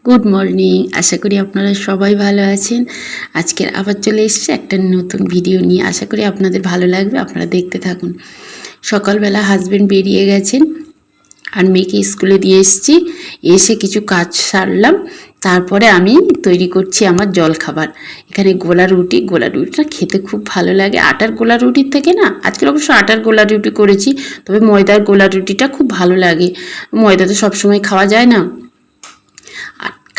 Good morning. আশা করি আপনারা সবাই ভালো আছেন। আজকের আবার চলে এসেছি একটা নতুন ভিডিও নিয়ে। আশা করি আপনাদের ভালো লাগবে, আপনারা দেখতে থাকুন। সকালবেলা হাজব্যান্ড বেরিয়ে গেছেন আর মেয়েকে স্কুলে দিয়ে এসেছি। এসে কিছু কাজ সারলাম, তারপরে আমি তৈরি করছি আমার জলখাবার। এখানে গোলা রুটিটা খেতে খুব ভালো লাগে। আটার গোলা রুটির থেকে না, আজকে অবশ্য আটার গোলা রুটি করেছি, তবে ময়দার গোলা রুটিটা খুব ভালো লাগে। ময়দা তো সবসময় খাওয়া যায় না।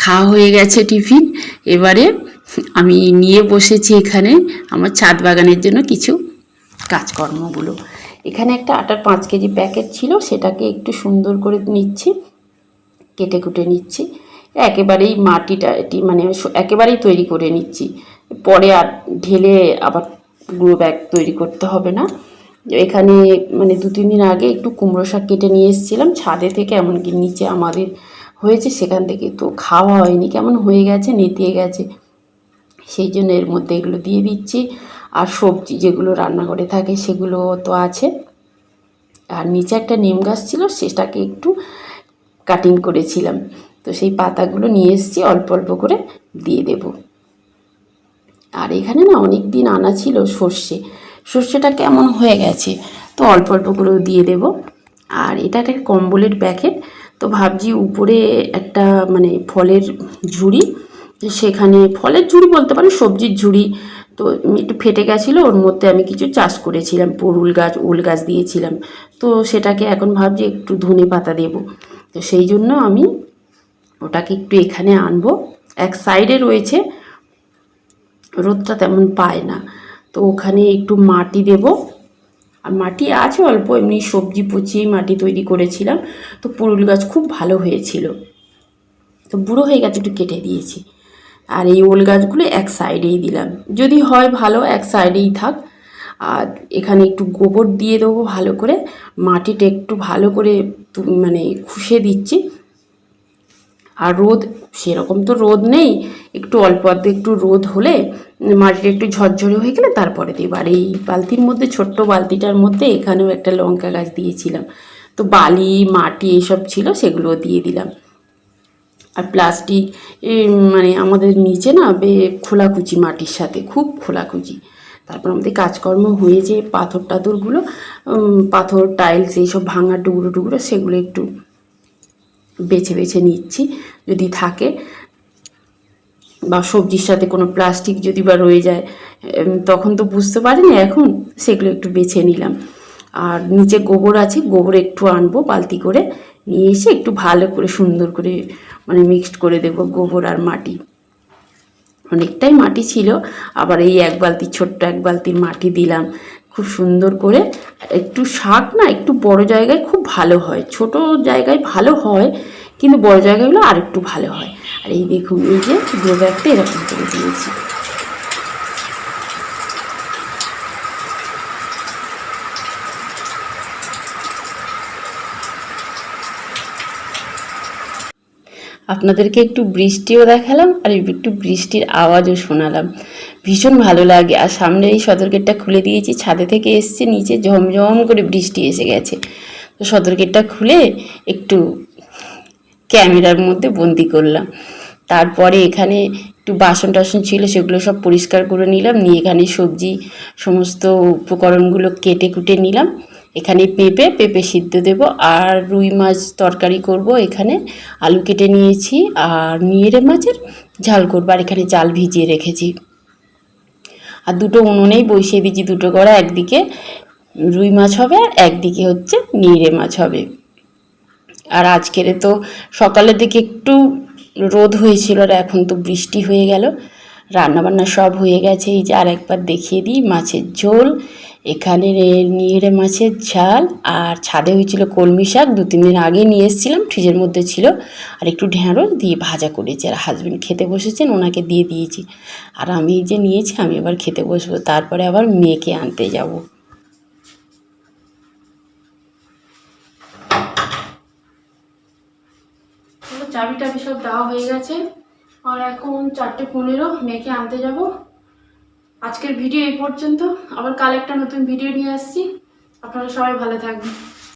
খাওয়া হয়ে গেছে টিফিন। এবারে আমি নিয়ে বসেছি এখানে আমার ছাদ বাগানের জন্য কিছু কাজকর্মগুলো। এখানে একটা আটার 5 কেজি প্যাকেট ছিল, সেটাকে একটু সুন্দর করে নিচ্ছি, কেটে কুটে নিচ্ছি। একেবারেই মাটিটা মানে একেবারেই তৈরি করে নিচ্ছি, পরে আর ঢেলে আবার গুঁড়ো ব্যাগ তৈরি করতে হবে না। এখানে মানে 2-3 দিন আগে একটু কুমড়ো শাক কেটে নিয়ে এসেছিলাম ছাদে থেকে, এমনকি নিচে আমাদের হয়েছে, সেখান থেকে তো খাওয়া হয়নি, কেমন হয়ে গেছে, নেতিয়ে গেছে। সেই জন্য এর মধ্যে এগুলো দিয়ে দিচ্ছি। আর সবজি যেগুলো রান্নাঘরে থাকে সেগুলো তো আছে। আর নিচে একটা নিম গাছ ছিল, সেটাকে একটু কাটিং করেছিলাম, তো সেই পাতাগুলো নিয়ে এসেছি, অল্প অল্প করে দিয়ে দেব। আর এখানে না অনেক দিন আনা ছিল সর্ষেটা কেমন হয়ে গেছে, তো অল্প অল্প করেও দিয়ে দেব। আর এটা একটা কম্বলের প্যাকেট, তো ভাবছি উপরে একটা মানে ফলের ঝুড়ি, সেখানে ফলের ঝুড়ি বলতে পারি, সবজির ঝুড়ি, তো একটু ফেটে গেছিলো, ওর মধ্যে আমি কিছু চাষ করেছিলাম, পরুল গাছ, ওল গাছ দিয়েছিলাম, তো সেটাকে এখন ভাবছি একটু ধনে পাতা দেব। তো সেই জন্য আমি ওটাকে একটু এখানে আনবো। এক সাইডে রয়েছে, রোদটা তেমন পায় না, তো ওখানে একটু মাটি দেব। আর মাটি আছে অল্প, এমনি সবজি পচিয়েই মাটি তৈরি করেছিলাম, তো পুরুল গাছ খুব ভালো হয়েছিল, তো বুড়ো হয়ে গেছে, একটু কেটে দিয়েছি। আর এই ওল গাছগুলো এক সাইডেই দিলাম, যদি হয় ভালো, এক সাইডেই থাক। আর এখানে একটু গোবর দিয়ে দেবো ভালো করে, মাটিটা একটু ভালো করে মানে খুশে দিচ্ছি। আর রোদ সেরকম তো রোদ নেই, একটু অল্প অর্ধেক একটু রোদ হলে মাটিটা একটু ঝরঝরে হয়ে গেলে তারপরে দেব। আর এই বালতির মধ্যে, ছোট্ট বালতিটার মধ্যে এখানেও একটা লঙ্কা গাছ দিয়েছিলাম, তো বালি মাটি এইসব ছিল, সেগুলো দিয়ে দিলাম। আর প্লাস্টিক মানে আমাদের নিচে না খোলাকুচি, মাটির সাথে খুব খোলাকুচি। তারপর আমাদের কাজকর্ম হয়েছে, পাথর টাথরগুলো, পাথর টাইলস এইসব ভাঙা টুকরো টুকরো, সেগুলো একটু বেছে বেছে নিচ্ছি যদি থাকে, বা সবজির সাথে কোনো প্লাস্টিক যদি বা রয়ে যায়, তখন তো বুঝতে পারিনি, এখন সেগুলো একটু বেছে নিলাম। আর নিচে গোবর আছে, গোবর একটু আনবো বালতি করে, নিয়ে এসে একটু ভালো করে সুন্দর করে মানে মিক্সড করে দেবো গোবর আর মাটি। অনেকটাই মাটি ছিল, আবার এই এক বালতি, ছোট্ট এক বালতির মাটি দিলাম খুব সুন্দর করে। একটু শাক না একটু বড় জায়গায় খুব ভালো হয়, ছোট জায়গায় ভালো হয়, কিন্তু বড় জায়গাগুলো আর একটু ভালো হয়। আর এই দেখুন, এই যে গ্রো ব্যাগটা এরকম করে দিয়েছি। আপনাদেরকে একটু বৃষ্টিও দেখালাম, আর একটু বৃষ্টির আওয়াজও শোনালাম, ভীষণ ভালো লাগে। আর সামনে এই সদর গেটটা খুলে দিয়েছি, ছাদে থেকে এসছে, নিচে ঝমঝম করে বৃষ্টি এসে গেছে, তো সদর গেটটা খুলে একটু ক্যামেরার মধ্যে বন্দি করলাম। তারপরে এখানে একটু বাসন টাসন ছিল, সেগুলো সব পরিষ্কার করে নিলাম, নিয়ে এখানে সবজি সমস্ত উপকরণগুলো কেটে কুটে নিলাম। এখানে পেঁপে সিদ্ধ দেব, আর রুই মাছ তরকারি করব। এখানে আলু কেটে নিয়েছি, আর নিয়েরে মাছের ঝাল করবো। আর এখানে চাল ভিজিয়ে রেখেছি, আর দুটো উনুনেই বসিয়ে দিয়েছি, দুটো কড়া, একদিকে রুই মাছ হবে আর একদিকে হচ্ছে নিয়েরে মাছ হবে। আর আজকের তো সকালের দিকে একটু রোদ হয়েছিল, আর এখন তো বৃষ্টি হয়ে গেল। রান্নাবান্না সব হয়ে গেছে, এই যে আর একবার দেখিয়ে দিই, মাছের ঝোল, এখানে নিয়েরে মাছের ঝাল, আর ছাদে হয়েছিল কলমি শাক, 2-3 দিন আগে নিয়ে এসেছিলাম, ফ্রিজের মধ্যে ছিল, আর একটু ঢেঁড়স দিয়ে ভাজা করেছি। আর হাজবেন্ড খেতে বসেছেন, ওনাকে দিয়ে দিয়েছি। আর আমি যে নিয়েছি, আমি এবার খেতে বসবো, তারপরে আবার মেয়েকে আনতে যাব। চাবি টাবি সব দেওয়া হয়ে গেছে, আর এখন 4:15, মেয়েকে আনতে যাব। আজকের ভিডিও এই পর্যন্ত, আবার কাল একটা নতুন ভিডিও নিয়ে আসছি। আপনারা সবাই ভালো থাকবেন।